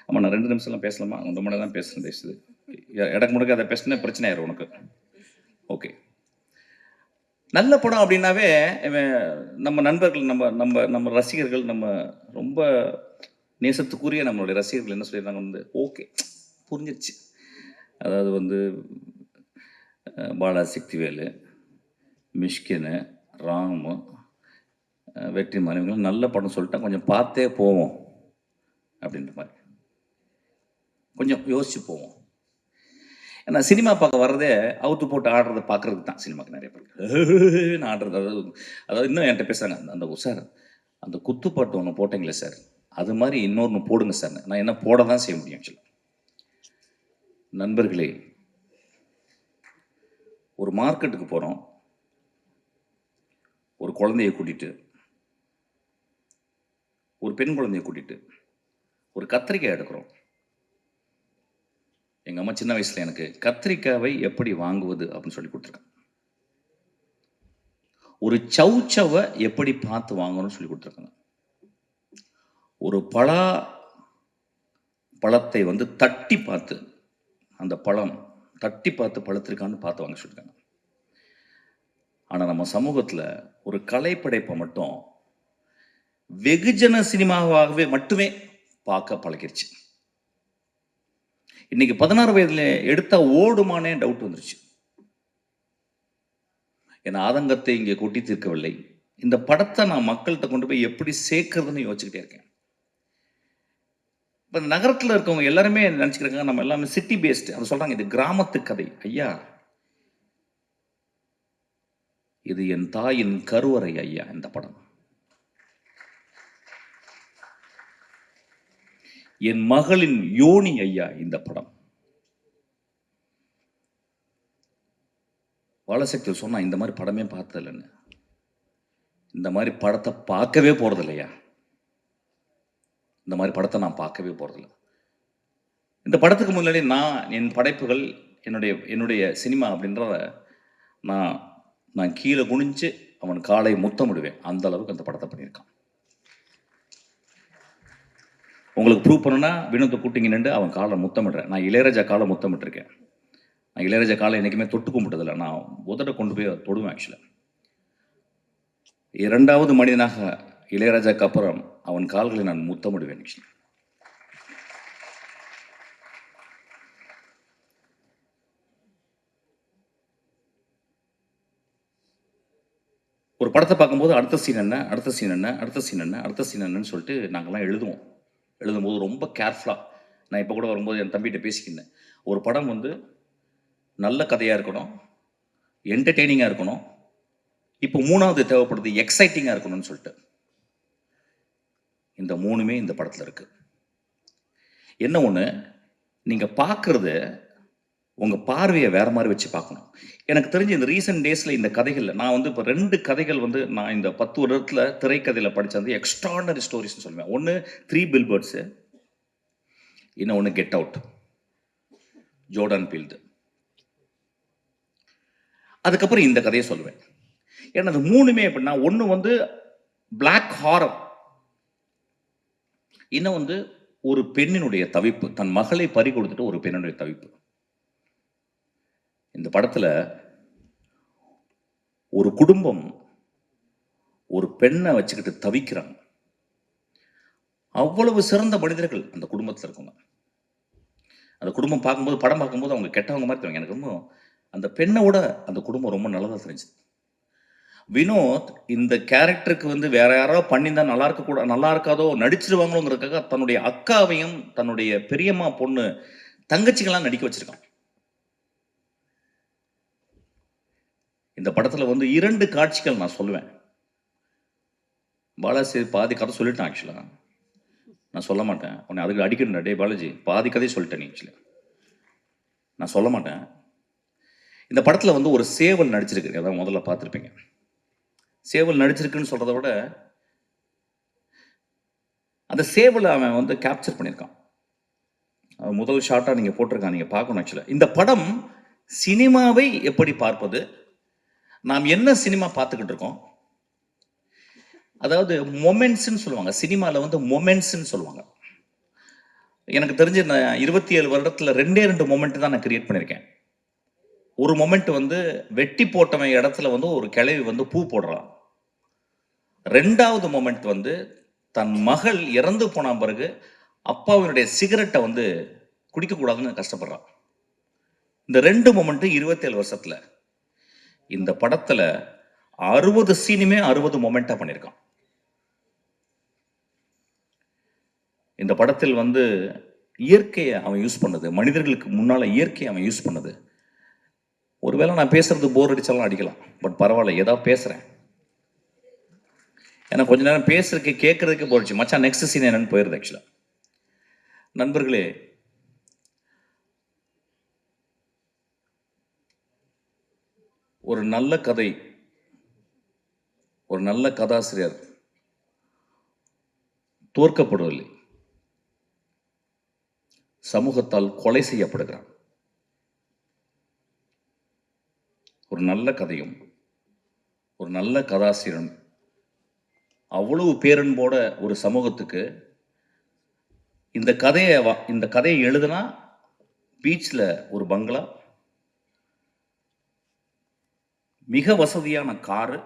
A: ஆமாம், நான் 2 நிமிஷம்லாம் பேசலாமா? 1 மணி தான் பேசுகிறேன் பேசுது. இடக்கு முடக்க அதை பேசினா பிரச்சனை ஆயிரும் உனக்கு. ஓகே, நல்ல படம் அப்படின்னாவே நம்ம நண்பர்கள், நம்ம நம்ம நம்ம ரசிகர்கள், நம்ம ரொம்ப நேசத்துக்குரிய நம்மளுடைய ரசிகர்கள் என்ன சொல்லிடுறாங்க வந்து, ஓகே புரிஞ்சிருச்சு, அதாவது வந்து பாலாசக்திவேலு, மிஷ்கினு, ராமு, வெற்றி மனைவிகளும் நல்ல படம் சொல்லிட்டா கொஞ்சம் பார்த்தே போவோம் அப்படின்ற மாதிரி, கொஞ்சம் யோசிச்சு போவோம். ஏன்னா சினிமா பார்க்க வர்றதே அவுத்து போட்டு ஆடுறதை பார்க்குறதுக்கு தான். சினிமாவுக்கு நிறைய பேர் ஆடுறது, அதாவது இன்னும் என்கிட்ட பேசுகிறாங்க, அந்த சார் அந்த குத்துப்பாட்டு ஒன்று போட்டிங்களே சார், அது மாதிரி இன்னொன்று போடுங்க சார். நான் என்ன போட தான் செய்ய முடியும் ஆக்சுவலாக. நண்பர்களே, ஒரு மார்க்கெட்டுக்கு போகிறோம், ஒரு குழந்தைய கூட்டிகிட்டு, ஒரு பெண் குழந்தைய கூட்டிகிட்டு ஒரு கத்திரிக்காய் எடுக்கிறோம். எங்கள் அம்மா சின்ன வயசில் எனக்கு கத்திரிக்காவை எப்படி வாங்குவது அப்படின்னு சொல்லி கொடுத்துருக்காங்க. ஒரு சவுச்சவை எப்படி பார்த்து வாங்கணும்னு சொல்லி கொடுத்துருக்காங்க. ஒரு பழத்தை வந்து தட்டி பார்த்து, அந்த பழம் தட்டி பார்த்து பழுத்திருக்கான்னு பார்த்து வாங்க சொல்லியிருக்காங்க. ஆனால் நம்ம சமூகத்தில் ஒரு கலைப்படைப்பை மட்டும் வெகுஜன சினிமாவாகவே மட்டுமே பார்க்க பழகிருச்சு. இன்னைக்கு 16 வயதுல எடுத்தா ஓடுமானே டவுட் வந்துருச்சு. என் ஆதங்கத்தை இங்கே கொட்டி தீர்க்கவில்லை. இந்த படத்தை நான் மக்கள்கிட்ட கொண்டு போய் எப்படி சேர்க்கறதுன்னு யோசிச்சுக்கிட்டே இருக்கேன். இப்போ நகரத்தில் இருக்கவங்க எல்லாருமே நினச்சிக்கிறாங்க நம்ம எல்லாமே சிட்டி பேஸ்டு. அதை சொல்றாங்க, இது கிராமத்து கதை. ஐயா, இது என் தாயின் கருவறை ஐயா. இந்த படம் என் மகளின் யோனி ஐயா. இந்த படம் பாலசக்தி சொன்னா, இந்த மாதிரி படமே பார்த்தது இல்லைன்னு. இந்த மாதிரி படத்தை பார்க்கவே போறது இல்லையா. இந்த மாதிரி படத்தை நான் பார்க்கவே போறதில்லை. இந்த படத்துக்கு முன்னாடி நான் என் படைப்புகள், என்னுடைய சினிமா அப்படின்றத நான் கீழே குனிஞ்சு அவன் காலை முத்தமிடுவேன். அந்த அளவுக்கு அந்த படத்தை பண்ணியிருக்கான். உங்களுக்கு ப்ரூவ் பண்ணணும்னா வினோத்தை கூட்டிங்க நின்று அவன் காலை முத்தமிடுறேன். நான் இளையராஜா காலை முத்தமிட்டிருக்கேன். நான் இளையராஜா காலை என்றைக்குமே தொட்டு கும்பிட்டதில்லை. நான் உதட கொண்டு போய் தொடுவேன் ஆக்சுவலாக. 2வது மனிதனாக இளையராஜாக்கு அப்புறம் அவன் கால்களை நான் முத்தமிடுவேன் ஆக்சுவலாக. ஒரு படத்தை பார்க்கும்போது அடுத்த சீன் என்ன, அடுத்த சீன் என்ன, அடுத்த சீன் என்ன, அடுத்த சீன் என்னன்னு சொல்லிட்டு நாங்கள்லாம் எழுதுவோம். எழுதும்போது ரொம்ப கேர்ஃபுல்லாக, நான் இப்போ கூட வரும்போது என் தம்பிகிட்ட பேசிக்கிட்டேன். ஒரு படம் வந்து நல்ல கதையாக இருக்கணும், என்டர்டெய்னிங்காக இருக்கணும், இப்போ 3வது தேவைப்படுது எக்ஸைட்டிங்காக இருக்கணும்னு சொல்லிட்டு. இந்த 3மே இந்த படத்தில் இருக்குது. என்ன ஒன்று, நீங்கள் பார்க்குறது உங்கள் பார்வையை வேறு மாதிரி வச்சு பார்க்கணும். எனக்கு தெரிஞ்சு இந்த ரீசெண்ட் டேஸில் இந்த கதைகளில் நான் வந்து இப்போ 2 கதைகள் வந்து நான் இந்த 10 வருடத்தில் திரைக்கதையில் படித்தது எக்ஸ்ட்ராடனரி ஸ்டோரிஸ்னு சொல்லுவேன். ஒன்று 3 பில்பர்ட்ஸு, இன்னொன்று கெட் அவுட், ஜோர்டன் பீல்டு. அதுக்கப்புறம் இந்த கதையை சொல்லுவேன். ஏன்னா அது 3மே எப்படின்னா, ஒண்ணு வந்து பிளாக் ஹாரர், இன்னும் வந்து ஒரு பெண்ணினுடைய தவிப்பு, தன் மகளை பறி கொடுத்துட்டு ஒரு பெண்ணுடைய தவிப்பு. இந்த படத்துல ஒரு குடும்பம் ஒரு பெண்ணை வச்சுக்கிட்டு தவிக்கிறாங்க. அவ்வளவு சிறந்த மனிதர்கள் அந்த குடும்பத்தில் இருக்கவங்க. அந்த குடும்பம் பார்க்கும்போது, படம் பார்க்கும்போது அவங்க கெட்டவங்க மாதிரி தெரியும். எனக்கு ரொம்ப அந்த பெண்ணை விட அந்த குடும்பம் ரொம்ப நல்லதா தெரிஞ்சுது. வினோத் இந்த கேரக்டருக்கு வந்து வேற யாரோ பண்ணியிருந்தா நல்லா இருக்காதோ, நடிச்சிருவாங்களோங்கிறதுக்காக தன்னுடைய அக்காவையும் தன்னுடைய பெரியம்மா பொண்ணு தங்கச்சிகளாம் நடிக்க வச்சிருக்கான். இந்த படத்துல வந்து 2 காட்சிகள் நான் சொல்லுவேன். பாலாஜி பாதி கதை சொல்லிட்டான் ஆக்சுவலா. நான் சொல்ல மாட்டேன். உன்னை அதுக்கு அடிக்கணும். டேய் பாலாஜி, பாதி கதையை சொல்லிட்டேன் நீ ஆக்சுவலி. நான் சொல்ல மாட்டேன். இந்த படத்துல வந்து ஒரு சேவல் நடிச்சிருக்கு. அதான் முதல்ல பார்த்துருப்பீங்க. சேவல் நடிச்சிருக்குன்னு சொல்றதை விட அந்த சேவலை அவன் வந்து கேப்சர் பண்ணியிருக்கான். முதல் ஷாட்டாக நீங்கள் போட்டிருக்கான், நீங்கள் பார்க்கணும் ஆக்சுவலாக. இந்த படம் சினிமாவை எப்படி பார்ப்பது, நாம் என்ன சினிமா பார்த்துக்கிட்டு இருக்கோம், அதாவது மொமெண்ட்ஸ்ன்னு சொல்லுவாங்க. சினிமாவில் வந்து மொமெண்ட்ஸ்ன்னு சொல்லுவாங்க. எனக்கு தெரிஞ்சு நான் 27 வருடத்தில் 2 மொமெண்ட் தான் நான் கிரியேட் பண்ணியிருக்கேன். ஒரு மொமெண்ட் வந்து வெட்டி போட்டவன் இடத்துல வந்து ஒரு கிழவி வந்து பூ போடுறான். 2வது மொமெண்ட் வந்து தன் மகள் இறந்து போன பிறகு அப்பாவினுடைய சிகரெட்டை வந்து குடிக்கக்கூடாதுன்னு கஷ்டப்படுறான். இந்த 2 மொமெண்ட் 27 வருஷத்துல இந்த படத்துல 60 சீனுமே 60 மொமெண்டா பண்ணியிருக்கான். இந்த படத்தில் வந்து இயற்கையை அவன் யூஸ் பண்ணது, மனிதர்களுக்கு முன்னால இயற்கையை அவன் யூஸ் பண்ணது. ஒருவேளை நான் பேசுறது போர் அடிச்சாலும் அடிக்கலாம், பட் பரவாயில்ல, ஏதாவது பேசுறேன். ஏன்னா கொஞ்ச நேரம் பேசுறதுக்கு கேட்கறதுக்கு போயிடுச்சு. மச்சான் நெக்ஸ்ட் சீன் என்னன்னு போயிருது ஆக்சுவலா. நண்பர்களே, ஒரு நல்ல கதை, ஒரு நல்ல கதாசிரியர் தோற்கப்படுவதில்லை, சமூகத்தால் கொலை செய்யப்படுகிறான். ஒரு நல்ல கதையும் ஒரு நல்ல கதாசிரியரும் அவ்வளவு பேரன்போட ஒரு சமூகத்துக்கு இந்த கதையை எழுதுனா பீச்ல ஒரு பங்களா, மிக வசதியான காரு,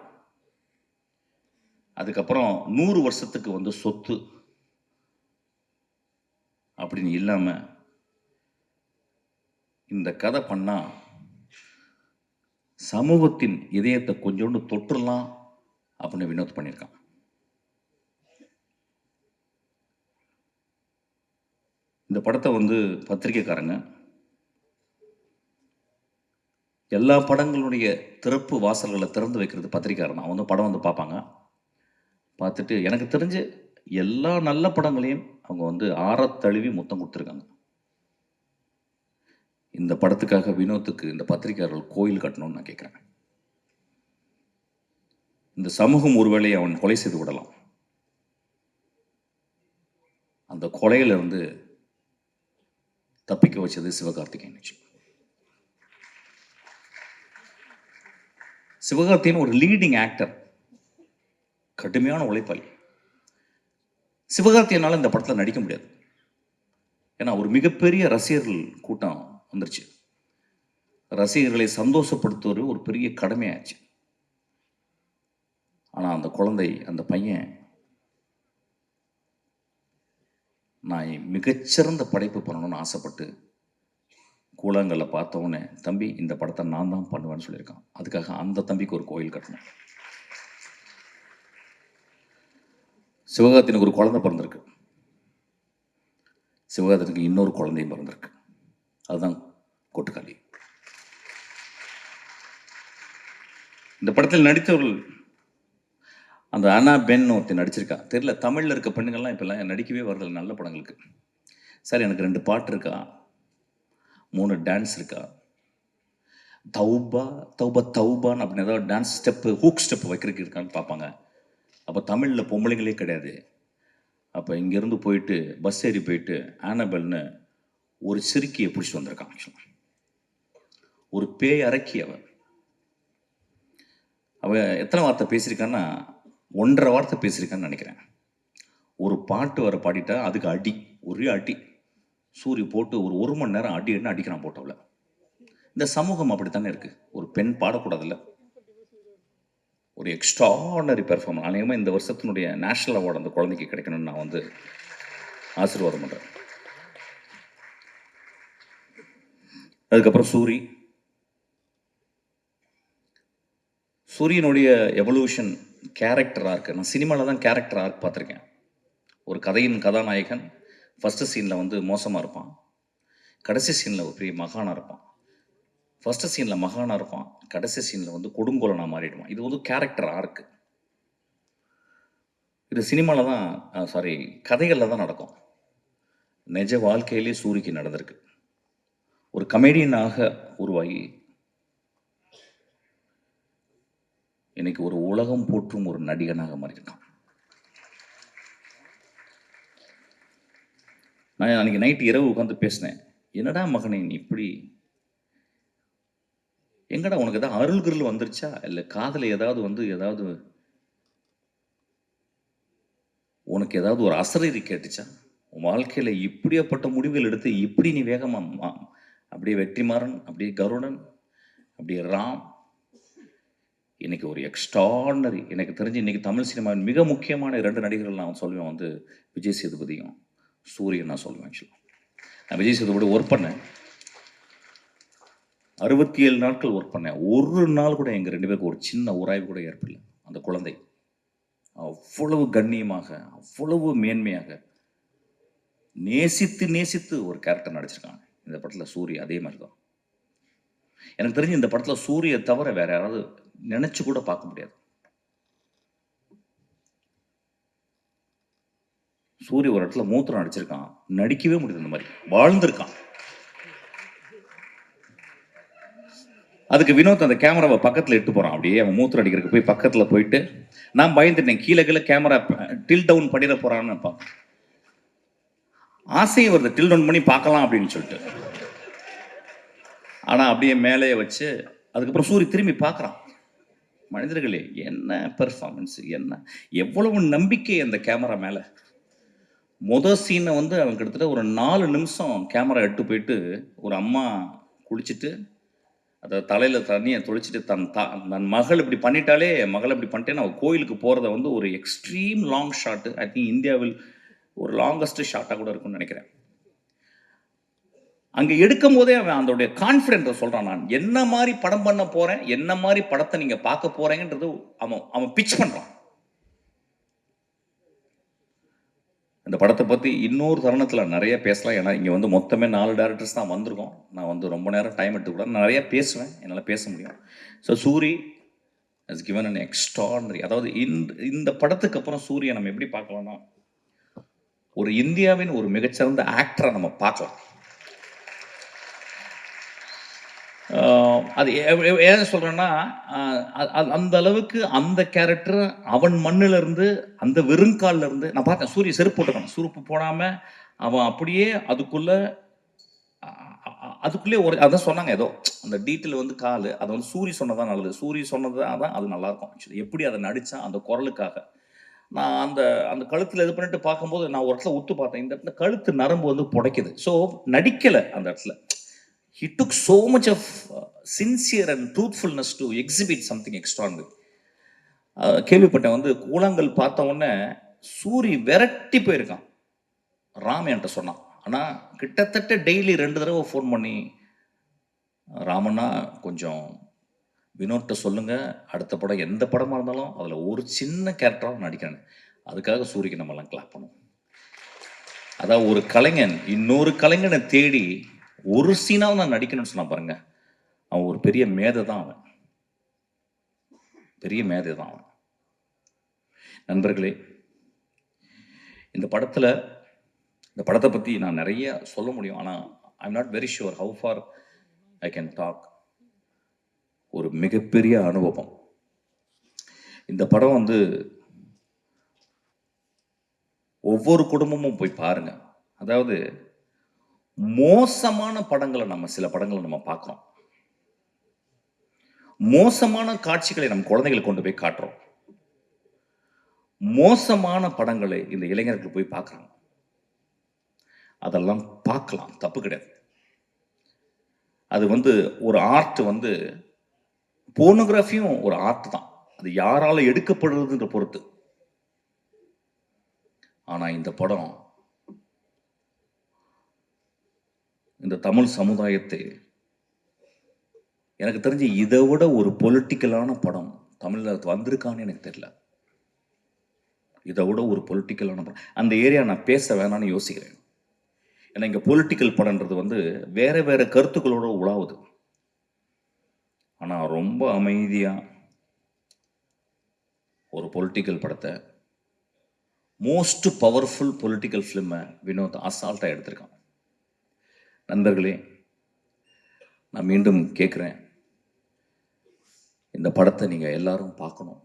A: அதுக்கப்புறம் 100 வருஷத்துக்கு வந்து சொத்து அப்படின்னு இல்லாம இந்த கதை பண்ணா சமூகத்தின் இதயத்தை கொஞ்சோண்டு தொற்றுலாம் அப்படின்னு வினோத் பண்ணியிருக்கான். இந்த படத்தை வந்து பத்திரிகைக்காரங்க எல்லா படங்களுடைய திறப்பு வாசல்களை திறந்து வைக்கிறது பத்திரிக்கையாளர் தான். வந்து படம் வந்து பார்ப்பாங்க. பார்த்துட்டு எனக்கு தெரிஞ்சு எல்லா நல்ல படங்களையும் அவங்க வந்து ஆறத்தழுவி முத்தம் கொடுத்துருக்காங்க. இந்த படத்துக்காக வினோத்துக்கு இந்த பத்திரிகையாளர்கள் கோயில் கட்டணும்னு நான் கேட்குறேன். இந்த சமூகம் ஒருவேளை அவன் கொலை செய்து விடலாம். அந்த கொலையிலிருந்து தப்பிக்க வச்சது சிவகார்த்திகேயன். சிவகார்த்திகேயன் ஒரு லீடிங் ஆக்டர், கடுமையான உழைப்பாளி. சிவகார்த்திகேயனால இந்த படத்தில் நடிக்க முடியாது. ஏன்னா ஒரு மிகப்பெரிய ரசிகர்கள் கூட்டம் வந்துருச்சு. ரசிகர்களை சந்தோஷப்படுத்துவது ஒரு பெரிய கடமையாச்சு. ஆனால் அந்த குழந்தை, அந்த பையன், நான் மிகச்சிறந்த படைப்பு பண்ணணும்னு ஆசைப்பட்டு கூழாங்கல்ல பார்த்தவொடனே, தம்பி இந்த படத்தை நான் தான் பண்ணுவேன்னு சொல்லியிருக்கான். அதுக்காக அந்த தம்பிக்கு ஒரு கோயில் கட்டணும். சிவகார்த்திகனுக்கு ஒரு குழந்தை பிறந்திருக்கு. சிவகார்த்திகனுக்கு இன்னொரு குழந்தையும் பிறந்திருக்கு. அதுதான் கொட்டுக்காளி. இந்த படத்தில் நடித்தவர்கள் அந்த அனா பென் ஒருத்தி நடிச்சிருக்கா. தெரியல, தமிழில் இருக்க பெண்ணுங்கள்லாம் இப்போல்லாம் நடிக்கவே வரதில்லை நல்ல படங்களுக்கு. சார் எனக்கு 2 பாட்டு இருக்கா, 3 டான்ஸ் இருக்கா, தௌபா தௌபா தௌபான்னு அப்படின்னு ஏதாவது டான்ஸ் ஸ்டெப்பு, ஹூக் ஸ்டெப்பு வைக்கிறதுக்கு இருக்கான்னு பார்ப்பாங்க. அப்போ தமிழில் பொம்பளைங்களே கிடையாது. அப்போ இங்கேருந்து போயிட்டு பஸ் ஏறி போயிட்டு ஆனபெல்னு ஒரு சிறுக்கியை பிடிச்சிட்டு வந்திருக்கான். ஒரு பேய் அரக்கி அவன். அவன் எத்தனை வார்த்தை பேசியிருக்கான்னா 1.5 வார்த்தை பேசியிருக்கான்னு நினைக்கிறேன். ஒரு பாட்டு வர பாடிட்டா அதுக்கு அடி, ஒரே அடி. சூரி போட்டு ஒரு மணி நேரம் அடி என்ன அடிக்கிறான் போட்டவள. இந்த சமூகம் அப்படித்தானே இருக்கு. ஒரு பெண் பாடக்கூடாதுல்ல. ஒரு எக்ஸ்ட்ராடனரி பெர்ஃபார்மன்ஸ். அநேகமாக இந்த வருஷத்தினுடைய நேஷனல் அவார்டு அந்த குழந்தைக்கு கிடைக்கணும்னு நான் வந்து ஆசீர்வாதம் பண்ணுறேன். அதுக்கப்புறம் சூரியனுடைய எவல்யூஷன் கேரக்டர் ஆர்க்கு. நான் சினிமாவில் தான் கேரக்டர் ஆர்க் பார்த்துருக்கேன். ஒரு கதையின் கதாநாயகன் ஃபஸ்ட்டு சீனில் வந்து மோசமாக இருப்பான், கடைசி சீனில் ஒரு பெரிய மகானாக இருப்பான். ஃபஸ்ட்டு சீனில் மகானாக இருப்பான், கடைசி சீனில் வந்து கொடுங்கோலனாக மாறிடுவான். இது வந்து கேரக்டர் ஆர்க்கு. இது சினிமாவில் தான் கதைகளில் தான் நடக்கும். நிஜ வாழ்க்கையிலே சூரிக்கு நடந்திருக்கு. ஒரு கமெடியனாக உருவாகி இன்னைக்கு ஒரு உலகம் போற்றும் ஒரு நடிகனாக மாறியிருக்கான். நான் அன்றைக்கி நைட்டு இரவு உட்காந்து பேசினேன். என்னடா மகனே நீ இப்படி, எங்கடா உனக்கு ஏதாவது அருள்கிருள் வந்துருச்சா, இல்லை காதில் ஏதாவது உனக்கு ஏதாவது ஒரு அசரீரி கேட்டுச்சா, உன் வாழ்க்கையில் இப்படியாப்பட்ட முடிவுகள் எடுத்து இப்படி நீ வேகமாக அப்படியே வெற்றிமாறன், அப்படியே கருடன், அப்படியே ராம், இன்னைக்கு ஒரு எக்ஸ்ட்ராடனரி. எனக்கு தெரிஞ்சு இன்னைக்கு தமிழ் சினிமாவின் மிக முக்கியமான 2 நடிகர்கள் நான் சொல்லுவேன் வந்து விஜய் சேதுபதியும் சூரியன் நான் சொல்லுவேன். ஆக்சுவலாக நான் விஜய் சேதுபதி ஒர்க் பண்ணேன், 67 நாட்கள் ஒர்க் பண்ணேன். ஒரு நாள் கூட எங்கள் 2 பேருக்கு ஒரு சின்ன உராய்வு கூட ஏற்படல. அந்த குழந்தை அவ்வளவு கண்ணியமாக, அவ்வளவு மேன்மையாக நேசித்து ஒரு கேரக்டர் நடிச்சிருக்காங்க இந்த படத்தில். சூரிய அதே மாதிரி தான். எனக்கு தெரிஞ்சு இந்த படத்தில் சூரிய தவிர வேற யாராவது நினைச்சு கூட பார்க்க முடியாது. சூரிய ஒரு இடத்துல மூத்திரம் அடிச்சிருக்கான், நடிக்கவே முடியாது. இந்த மாதிரி வாழ்ந்திருக்கான். அதுக்கு வினோத் அந்த கேமராவை பக்கத்தில் இட்டு போகிறான். அப்படியே அவன் மூத்திரம் அடிக்கிறதுக்கு போய் பக்கத்தில் போயிட்டு நான் பயந்துட்டேன், கீழே கேமரா டில் டவுன் பண்ணிட போகிறான்னு பார்ப்பேன். ஆசையும் வருது டில் டவுன் பண்ணி பார்க்கலாம் அப்படின்னு சொல்லிட்டு. ஆனால் அப்படியே மேலேயே வச்சு அதுக்கப்புறம் சூரிய திரும்பி பார்க்குறான். மனிதர்களே என்ன பெர்ஃபார்மன்ஸ், என்ன எவ்வளவு நம்பிக்கை அந்த கேமரா மேலே. சீனை வந்து அவன் கிட்டத்தட்ட ஒரு 4 நிமிஷம் கேமரா எட்டு போயிட்டு ஒரு அம்மா குளிச்சுட்டு அதை தலையில் தண்ணியை தொளிச்சுட்டு தன் மகள் இப்படி பண்ணிட்டாலே, மகள் இப்படி பண்ணிட்டேன்னு அவள் கோயிலுக்கு போகிறத வந்து ஒரு extreme long shot. I think இந்தியாவில் ஒரு லாங்கஸ்ட் ஷாட்டாக கூட இருக்கும்னு நினைக்கிறேன். அங்கே எடுக்கும் போதே அவன் அதோடைய கான்ஃபிடென்ட்டை சொல்கிறான். நான் என்ன மாதிரி படம் பண்ண போகிறேன், என்ன மாதிரி படத்தை நீங்கள் பார்க்க போகிறேங்கன்றது அவன் பிச் பண்ணுறான். இந்த படத்தை பற்றி இன்னொரு தருணத்தில் நிறைய பேசலாம். ஏன்னா இங்கே வந்து மொத்தமே 4 டேரக்டர்ஸ் தான் வந்திருக்கோம். நான் வந்து ரொம்ப நேரம் டைம் எடுத்துக்கூடாது, நான் நிறைய பேசுவேன், என்னால் பேச முடியும். So Soori has given an extraordinary. அதாவது இந்த படத்துக்கு அப்புறம் சூரியை நம்ம எப்படி பார்க்கலாம்னா, ஒரு இந்தியாவின் ஒரு மிகச்சிறந்த ஆக்டரை நம்ம பார்க்கலாம். அது ஏன் சொல்கிறேன்னா, அந்த அளவுக்கு அந்த கேரக்டர் அவன் மண்ணில் இருந்து அந்த வெறுங்காலில் இருந்து நான் பார்த்தேன். சூரிய செருப்பு போட்டுக்கணும், செருப்பு போடாமல் அவன் அப்படியே அதுக்குள்ளே ஒரு அதான் சொன்னாங்க. ஏதோ அந்த டீட்டெயில் வந்து கால் அதை வந்து சூரிய சொன்னதான் நல்லது, சூரிய சொன்னது தான் அது நல்லாயிருக்கும். ஆக்சுவலி எப்படி அதை நடித்தான் அந்த குரலுக்காக. நான் அந்த கழுத்தில் இது பண்ணிட்டு பார்க்கும்போது நான் ஒரு இடத்துல உத்து பார்த்தேன், இந்த இடத்துல கழுத்து நரம்பு வந்து புடைக்குது. ஸோ நடிக்கலை அந்த இடத்துல. He took so much of sincere and truthfulness to exhibit something extraordinary. கேள்விப்பட்டேன் வந்து கூழாங்கல் பார்த்த உடனே சூரி விரட்டி போயிருக்கான். ராம் என்கிட்ட சொன்னான். ஆனால் கிட்டத்தட்ட டெய்லி 2 தடவை ஃபோன் பண்ணி, ராமண்ணா கொஞ்சம் வினோட்ட சொல்லுங்க, அடுத்த படம் எந்த படமாக இருந்தாலும் அதில் ஒரு சின்ன கேரக்டராக நடிக்கிறேன். அதுக்காக சூரிக்கு நம்மலாம் கிளாப் பண்ணுவோம். அதான் ஒரு கலைஞன் இன்னொரு கலைஞனை தேடி ஒரு சீனாவும் நான் நடிக்கணும்னு சொன்னா பாருங்க, அவன் ஒரு பெரிய மேதை தான். அவன் பெரிய மேதை தான் அவன். நண்பர்களே, இந்த படத்தை பற்றி நான் நிறைய சொல்ல முடியும். ஆனால் I am not very sure how far I can talk. ஒரு மிகப்பெரிய அனுபவம் இந்த படம். வந்து ஒவ்வொரு குடும்பமும் போய் பாருங்க. அதாவது மோசமான படங்களை சில படங்களை நம்ம பார்க்குறோம். மோசமான காட்சிகளை நம் குழந்தைகளை கொண்டு போய் காட்டுறோம். மோசமான படங்களை இந்த இளைஞர்கள் போய் பார்க்குறாங்க. அதெல்லாம் பார்க்கலாம், தப்பு கிடையாது. அது ஒரு ஆர்ட் போர்னோகிராஃபியும் ஒரு ஆர்ட் தான். அது யாரால எடுக்கப்படுறதுன்ற பொறுத்து. ஆனா இந்த படம் இந்த தமிழ் சமுதாயத்தை எனக்கு தெரிஞ்சு இதை விட ஒரு பொலிட்டிக்கலான படம் தமிழ்ல வந்திருக்கான்னு எனக்கு தெரியல. இதை விட ஒரு பொலிட்டிக்கலான படம் அந்த ஏரியா நான் பேச வேணான்னு யோசிக்கிறேன். ஏன்னா இங்க பொலிட்டிக்கல் படம்ன்றது வேற வேற கருத்துக்களோட உலாவுது. ஆனா ரொம்ப அமைதியா ஒரு பொலிட்டிக்கல் படத்தை, மோஸ்ட் பவர்ஃபுல் பொலிட்டிக்கல் ஃபிலிமை வினோத் அசால்ட்டா எடுத்திருக்கான். நண்பர்களே, நான் மீண்டும் கேட்குறேன், இந்த படத்தை நீங்கள் எல்லாரும் பார்க்கணும்.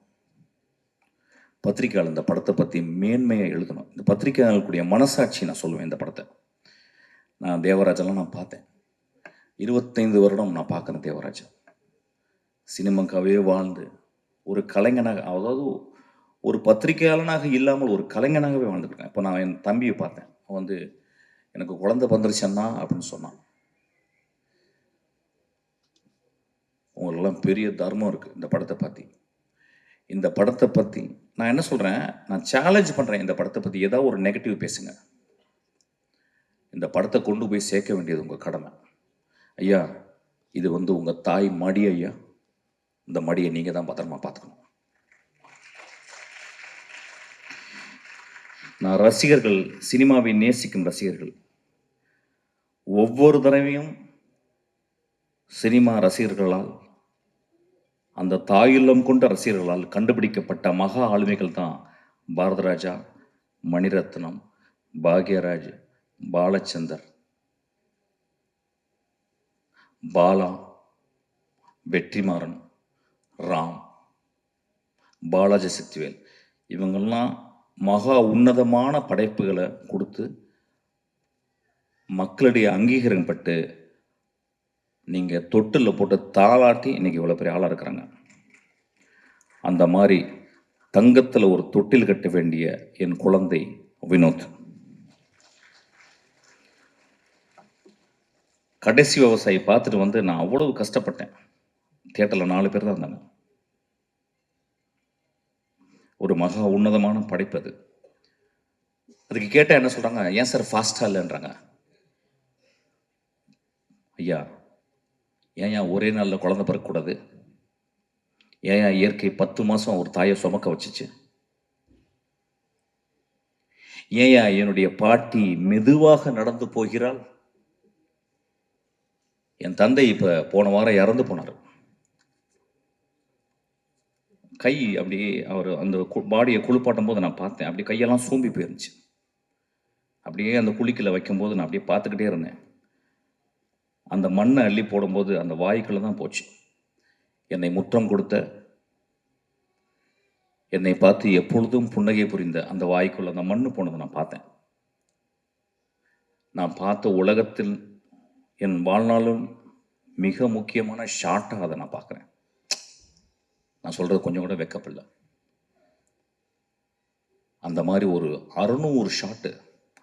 A: பத்திரிக்கையாளர் இந்த படத்தை பற்றி மேன்மையை எழுதணும். இந்த பத்திரிக்கையாளர்களுடைய மனசாட்சி நான் சொல்லுவேன். இந்த படத்தை நான் தேவராஜெல்லாம் நான் பார்த்தேன். 25 வருடம் நான் பார்க்குறேன் தேவராஜன். சினிமாக்காவே வாழ்ந்து ஒரு கலைஞனாக, அதாவது ஒரு பத்திரிகையாளனாக இல்லாமல் ஒரு கலைஞனாகவே வாழ்ந்துருக்கேன். இப்போ நான் என் தம்பியை பார்த்தேன். அவன் எனக்கு குழந்தை வந்துருச்சன்னா அப்படின்னு சொன்னான். உங்களுக்கெல்லாம் பெரிய தர்மம் இருக்குது இந்த படத்தை பற்றி. இந்த படத்தை பற்றி நான் என்ன சொல்கிறேன், நான் சேலஞ்ச் பண்ணுறேன். இந்த படத்தை பற்றி ஏதாவது ஒரு நெகட்டிவ் பேசுங்க. இந்த படத்தை கொண்டு போய் சேர்க்க வேண்டியது உங்கள் கடமை. ஐயா, இது உங்கள் தாய் மடி ஐயா. இந்த மடியை நீங்கள் தான் பத்திரமா பார்த்துக்கணும். நான் ரசிகர்கள், சினிமாவை நேசிக்கும் ரசிகர்கள், ஒவ்வொரு தடவையும் சினிமா ரசிகர்களால், அந்த தாயுள்ளம் கொண்ட ரசிகர்களால் கண்டுபிடிக்கப்பட்ட மகா ஆளுமைகள் தான் பாரதராஜா, மணிரத்னம், பாக்யராஜ், பாலச்சந்தர், பாலா, வெற்றிமாறன், ராம், பாலாஜி சக்திவேல். இவங்கெல்லாம் மகா உன்னதமான படைப்புகளை கொடுத்து மக்களுடைய அங்கீகாரம் பட்டு நீங்கள் தொட்டில் போட்டு தாளாட்டி இன்னைக்கு இவ்வளோ பெரிய ஆளாக இருக்கிறாங்க. அந்த மாதிரி தங்கத்தில் ஒரு தொட்டில் கட்ட வேண்டிய என் குழந்தை வினோத். கடைசி விவசாயி பார்த்துட்டு நான் அவ்வளவு கஷ்டப்பட்டேன். தியேட்டரில் 4 பேர் தான் இருந்தாங்க. ஒரு மகா உன்னதமான படைப்பு அது. அதுக்கு கேட்டால் என்ன சொல்கிறாங்க, ஏன் சார் ஃபாஸ்ட்டாக இல்லைன்றாங்க. ஐயா, ஏன் ஒரே நாளில் குழந்தை பிறக்கக்கூடாது? ஏன் இயற்கை 10 மாதம் ஒரு தாயை சுமக்க வச்சுச்சு? ஏன் என்னுடைய பாட்டி மெதுவாக நடந்து போகிறாள்? என் தந்தை இப்போ போன வாரம் இறந்து போனார். கை அப்படியே அவர் அந்த பாடியை குளிப்பாட்டும் போது நான் பார்த்தேன். அப்படியே கையெல்லாம் சூம்பி போயிருந்துச்சு. அப்படியே அந்த குளிக்கல வைக்கும்போது நான் அப்படியே பார்த்துக்கிட்டே இருந்தேன். அந்த மண்ணை அள்ளி போடும்போது அந்த வாய்க்குள்ள தான் போச்சு. என்னை முற்றம் கொடுத்த, என்னை பார்த்து எப்பொழுதும் புன்னகை புரிந்த அந்த வாய்க்குள்ள அந்த மண்ணு போனதை நான் பார்த்தேன். நான் பார்த்த உலகத்தில் என் வாழ்நாளும் மிக முக்கியமான ஷாட்டாக அதை நான் பார்க்குறேன். நான் சொல்கிறது கொஞ்சம் கூட வெக்கப்படல. அந்த மாதிரி ஒரு 600 ஷாட்டு,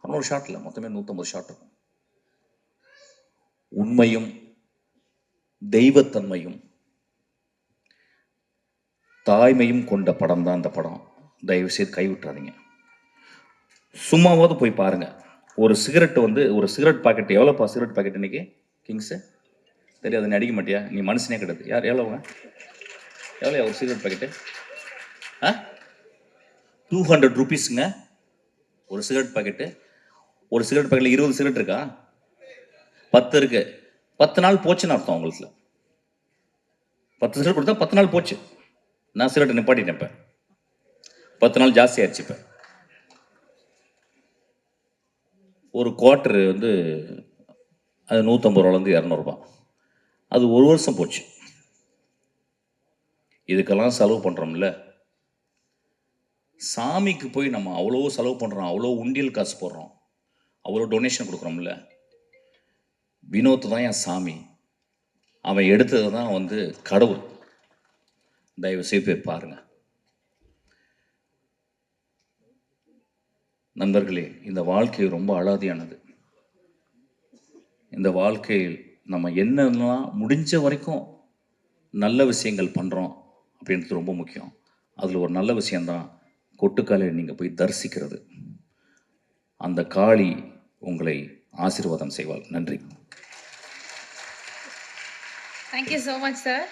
A: 600 ஷாட்டில் மொத்தமே 150 ஷாட் இருக்கும். உண்மையும் தெய்வத்தன்மையும் தாய்மையும் கொண்ட படம் தான் அந்த படம். தயவு செய்து கைவிட்டுறாதீங்க. சும்மாவது போய் பாருங்க. ஒரு சிகரெட் ஒரு சிகரெட் பாக்கெட் எவ்வளோப்பா? சிகரெட் பாக்கெட் இன்னைக்கு கிங்ஸு தெரியாது. நீ அடிக்க மாட்டியா? நீ மனுஷனே கிடையாது. யார் எவ்வளோங்க? எவ்வளோ ஒரு சிகரெட் பாக்கெட்டு? 200 rupeesங்க ஒரு சிகரெட் பாக்கெட்டு. ஒரு சிகரெட் பாக்கெட்டில் 20 சிகரெட் இருக்கா? 10 இருக்கு. 10 நாள் போச்சுன்னு அர்த்தம் உங்களுக்கு. 10 சிகரெட் கொடுத்தா 10 நாள் போச்சு. நான் சிகரெட்டை நிப்பாட்டிட்டேன். இப்போ 10 நாள் ஜாஸ்தி ஆயிடுச்சு. இப்போ ஒரு குவார்ட்டரு அது 150 ரூபாலேருந்து 200 ரூபா. அது 1 வருஷம் போச்சு. இதுக்கெல்லாம் செலவு பண்ணுறோம்ல. சாமிக்கு போய் நம்ம அவ்வளோ செலவு பண்ணுறோம், அவ்வளோ உண்டியல் காசு போடுறோம், அவ்வளோ டொனேஷன் கொடுக்குறோம்ல. வினோத் தான் என் சாமி. அவன் எடுத்தது தான் கடவுள். தயவு செய்து போய் பாருங்க. நண்பர்களே, இந்த வாழ்க்கை ரொம்ப அலாதியானது. இந்த வாழ்க்கையில் நம்ம என்னெல்லாம் முடிஞ்ச வரைக்கும் நல்ல விஷயங்கள் பண்ணுறோம் அப்படின்றது ரொம்ப முக்கியம். அதில் ஒரு நல்ல விஷயந்தான் கொட்டுக்காலையை நீங்கள் போய் தரிசிக்கிறது. அந்த காளி உங்களை ஆசீர்வாதம் செய்வாள். நன்றி.
B: Thank you so much sir.